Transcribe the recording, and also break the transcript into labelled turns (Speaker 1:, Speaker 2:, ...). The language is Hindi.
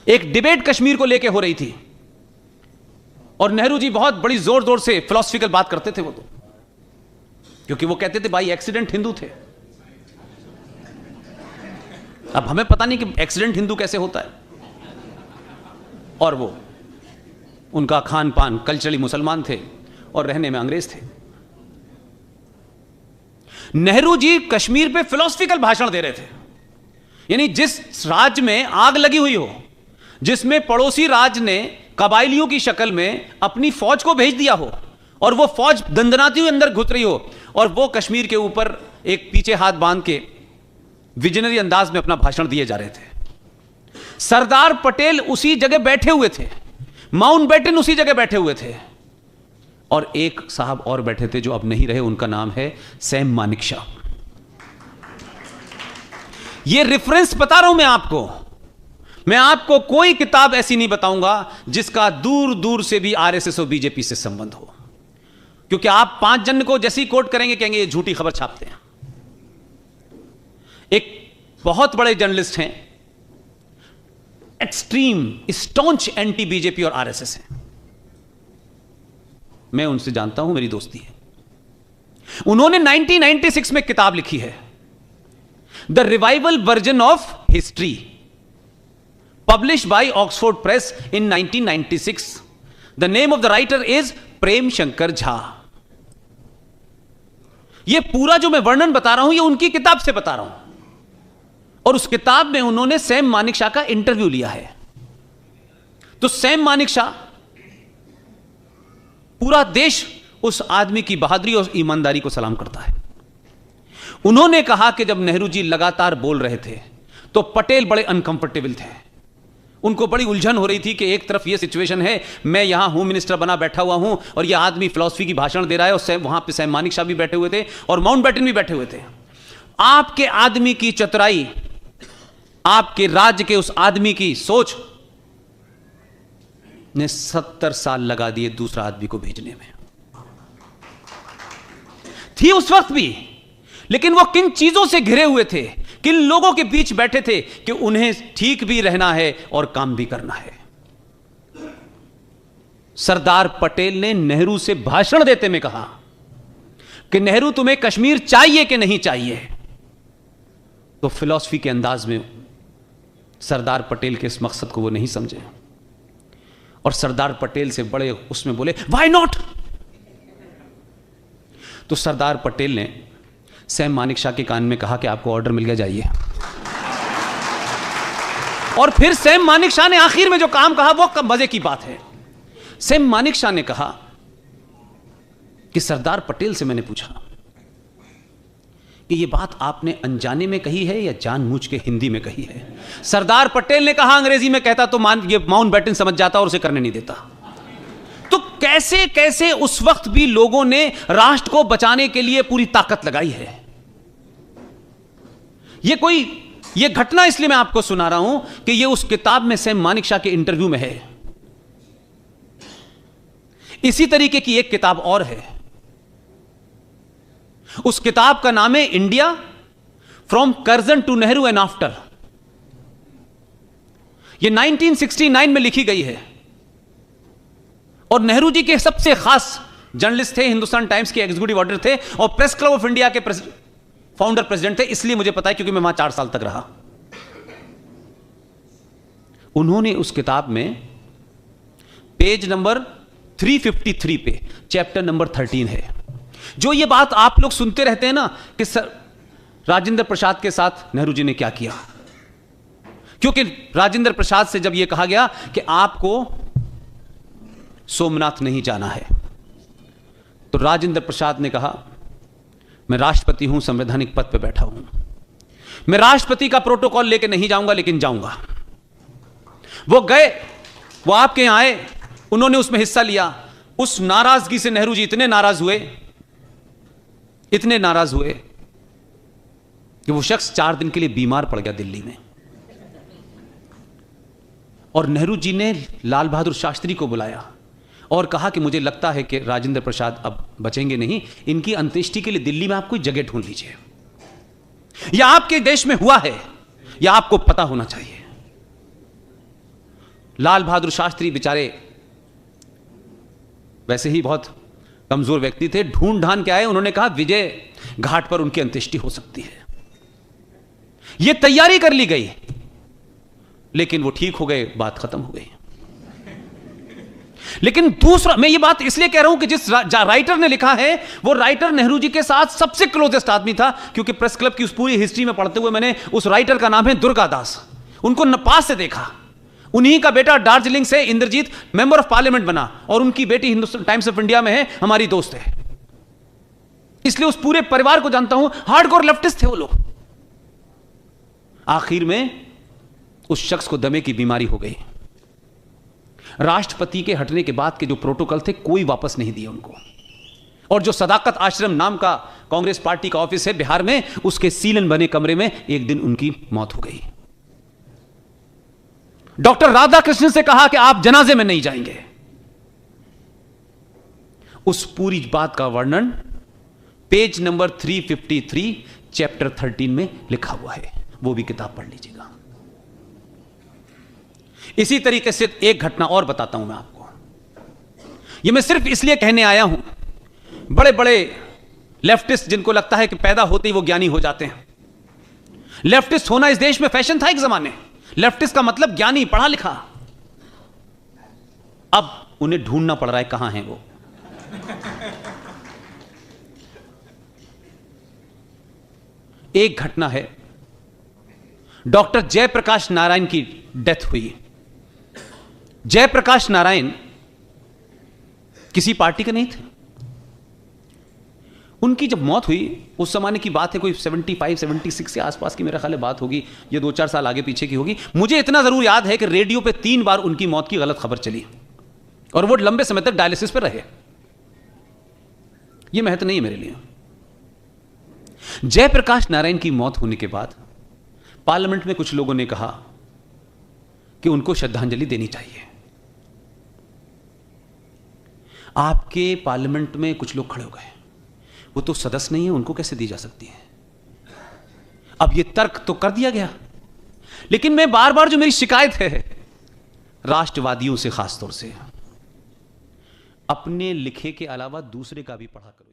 Speaker 1: एक डिबेट कश्मीर को लेकर हो रही थी और नेहरू जी बहुत बड़ी जोर जोर से फिलोसफिकल बात करते थे वो तो, क्योंकि वो कहते थे भाई एक्सीडेंट हिंदू थे। अब हमें पता नहीं कि एक्सीडेंट हिंदू कैसे होता है, और वो उनका खान पान कल्चरली मुसलमान थे और रहने में अंग्रेज थे। नेहरू जी कश्मीर पे फिलोसफिकल भाषण दे रहे थे, यानी जिस राज्य में आग लगी हुई हो, जिसमें पड़ोसी राज्य ने कबाइलियों की शक्ल में अपनी फौज को भेज दिया हो और वो फौज दंदनाती हुई अंदर घुस रही हो, और वो कश्मीर के ऊपर एक पीछे हाथ बांध के विजनरी अंदाज में अपना भाषण दिए जा रहे थे। सरदार पटेल उसी जगह बैठे हुए थे, माउंटबेटन उसी जगह बैठे हुए थे, और एक साहब और बैठे थे जो अब नहीं रहे, उनका नाम है सैम मानेकशॉ। ये रेफरेंस बता रहा हूं मैं आपको कोई किताब ऐसी नहीं बताऊंगा जिसका दूर दूर से भी आरएसएस और बीजेपी से संबंध हो, क्योंकि आप 5 जन को जैसी कोट करेंगे कहेंगे ये झूठी खबर छापते हैं। एक बहुत बड़े जर्नलिस्ट हैं, एक्सट्रीम स्टॉन्च एंटी बीजेपी और आरएसएस हैं, मैं उनसे जानता हूं, मेरी दोस्ती है। उन्होंने 1996 में किताब लिखी है, the revival version of history, published by Oxford press इन 1996। The name of the writer is Prem Shankar Jha. यह पूरा जो मैं वर्णन बता रहा हूं, यह उनकी किताब से बता रहा हूं, और उस किताब में उन्होंने सैम मानेकशॉ का इंटरव्यू लिया है। तो सैम मानेकशॉ, पूरा देश उस आदमी की बहादुरी और ईमानदारी को सलाम करता है। उन्होंने कहा कि जब नेहरू जी लगातार बोल रहे थे तो पटेल बड़े अनकंफर्टेबल थे, उनको बड़ी उलझन हो रही थी कि एक तरफ ये सिचुएशन है, मैं यहां होम मिनिस्टर बना बैठा हुआ हूं और यह आदमी फिलॉसफी की भाषण दे रहा है, और वहां पे सैम मानेकशॉ भी बैठे हुए थे और माउंटबेटन भी बैठे हुए थे। आपके आदमी की चतुराई, आपके राज्य के उस आदमी की सोच ने 70 साल लगा दिए दूसरा आदमी को भेजने में, थी उस वक्त भी। लेकिन वो किन चीजों से घिरे हुए थे, किन लोगों के बीच बैठे थे कि उन्हें ठीक भी रहना है और काम भी करना है। सरदार पटेल ने नेहरू से भाषण देते में कहा कि नेहरू तुम्हें कश्मीर चाहिए कि नहीं चाहिए, तो फिलॉसफी के अंदाज में सरदार पटेल के इस मकसद को वो नहीं समझे, और सरदार पटेल से बड़े उसमें बोले व्हाई नॉट। तो सरदार पटेल ने सैम मानेकशॉ के कान में कहा कि आपको ऑर्डर मिल गया, जाइए। और फिर सैम मानेकशॉ ने आखिर में जो काम कहा वो मजे की बात है। सैम मानेकशॉ ने कहा कि सरदार पटेल से मैंने पूछा कि ये बात आपने अनजाने में कही है या जानबूझ के हिंदी में कही है। सरदार पटेल ने कहा अंग्रेजी में कहता तो ये माउंटबेटन समझ जाता और उसे करने नहीं देता। तो कैसे कैसे उस वक्त भी लोगों ने राष्ट्र को बचाने के लिए पूरी ताकत लगाई है। ये घटना इसलिए मैं आपको सुना रहा हूं कि ये उस किताब में सैम मानेकशॉ के इंटरव्यू में है। इसी तरीके की एक किताब और है, उस किताब का नाम है India from Curzon to Nehru and after. यह 1969 में लिखी गई है, और नेहरू जी के सबसे खास जर्नलिस्ट थे, हिंदुस्तान टाइम्स के एग्जीक्यूटिव ऑडिटर थे और प्रेस क्लब ऑफ इंडिया के फाउंडर प्रेसिडेंट थे। इसलिए मुझे पता है क्योंकि मैं वहां 4 साल तक रहा। उन्होंने उस किताब में पेज नंबर 353 पे चैप्टर नंबर 13 है, जो ये बात आप लोग सुनते रहते हैं ना कि राजेंद्र प्रसाद के साथ नेहरू जी ने क्या किया। क्योंकि राजेंद्र प्रसाद से जब यह कहा गया कि आपको सोमनाथ नहीं जाना है, तो राजेंद्र प्रसाद ने कहा मैं राष्ट्रपति हूं, संवैधानिक पद पर बैठा हूं, मैं राष्ट्रपति का प्रोटोकॉल लेके नहीं जाऊंगा, लेकिन जाऊंगा। वो गए, वो आपके यहां आए, उन्होंने उसमें हिस्सा लिया। उस नाराजगी से नेहरू जी इतने नाराज हुए कि वो शख्स 4 दिन के लिए बीमार पड़ गया दिल्ली में, और नेहरू जी ने लाल बहादुर शास्त्री को बुलाया और कहा कि मुझे लगता है कि राजेंद्र प्रसाद अब बचेंगे नहीं, इनकी अंत्येष्टि के लिए दिल्ली में आप कोई जगह ढूंढ लीजिए। यह आपके देश में हुआ है, यह आपको पता होना चाहिए। लाल बहादुर शास्त्री बेचारे वैसे ही बहुत कमजोर व्यक्ति थे, ढूंढ ढांढ के आए, उन्होंने कहा विजय घाट पर उनकी अंत्येष्टि हो सकती है। यह तैयारी कर ली गई, लेकिन वो ठीक हो गए, बात खत्म हो गई। लेकिन दूसरा, मैं ये बात इसलिए कह रहा हूं कि जिस राइटर ने लिखा है वो राइटर नेहरू जी के साथ सबसे क्लोजेस्ट आदमी था, क्योंकि प्रेस क्लब की उस पूरी हिस्ट्री में पढ़ते हुए मैंने उस राइटर का नाम है दुर्गा दास, उनको पास से देखा। उन्हीं का बेटा दार्जिलिंग से इंद्रजीत मेंबर ऑफ पार्लियामेंट बना और उनकी बेटी हिंदुस्तान टाइम्स ऑफ इंडिया में है, हमारी दोस्त है, इसलिए उस पूरे परिवार को जानता हूं। हार्डकोर लेफ्टिस्ट थे वो लोग। आखिर में उस शख्स को दमे की बीमारी हो गई। राष्ट्रपति के हटने के बाद के जो प्रोटोकॉल थे कोई वापस नहीं दिए उनको, और जो सदाकत आश्रम नाम का कांग्रेस पार्टी का ऑफिस है बिहार में, उसके सीलन बने कमरे में एक दिन उनकी मौत हो गई। डॉक्टर राधाकृष्णन से कहा कि आप जनाजे में नहीं जाएंगे। उस पूरी बात का वर्णन पेज नंबर 353 चैप्टर 13 में लिखा हुआ है, वो भी किताब पढ़ लीजिएगा। इसी तरीके से एक घटना और बताता हूं मैं आपको, ये मैं सिर्फ इसलिए कहने आया हूं, बड़े बड़े लेफ्टिस्ट जिनको लगता है कि पैदा होते ही वो ज्ञानी हो जाते हैं। लेफ्टिस्ट होना इस देश में फैशन था एक जमाने, लेफ्टिस्ट का मतलब ज्ञानी, पढ़ा लिखा। अब उन्हें ढूंढना पड़ रहा है कहां है वो। एक घटना है, डॉक्टर जयप्रकाश नारायण की डेथ हुई। जयप्रकाश नारायण किसी पार्टी के नहीं थे। उनकी जब मौत हुई, उस जमाने की बात है, कोई 75-76 के आसपास की मेरा ख्याल है बात होगी, ये 2-4 साल आगे पीछे की होगी। मुझे इतना जरूर याद है कि रेडियो पे 3 बार उनकी मौत की गलत खबर चली और वो लंबे समय तक डायलिसिस पर रहे। ये महत्व नहीं है मेरे लिए। जयप्रकाश नारायण की मौत होने के बाद पार्लियामेंट में कुछ लोगों ने कहा कि उनको श्रद्धांजलि देनी चाहिए। आपके पार्लियामेंट में कुछ लोग खड़े हो गए, वो तो सदस्य नहीं है, उनको कैसे दी जा सकती है। अब ये तर्क तो कर दिया गया, लेकिन मैं बार बार जो मेरी शिकायत है राष्ट्रवादियों से, खासतौर से, अपने लिखे के अलावा दूसरे का भी पढ़ा करो।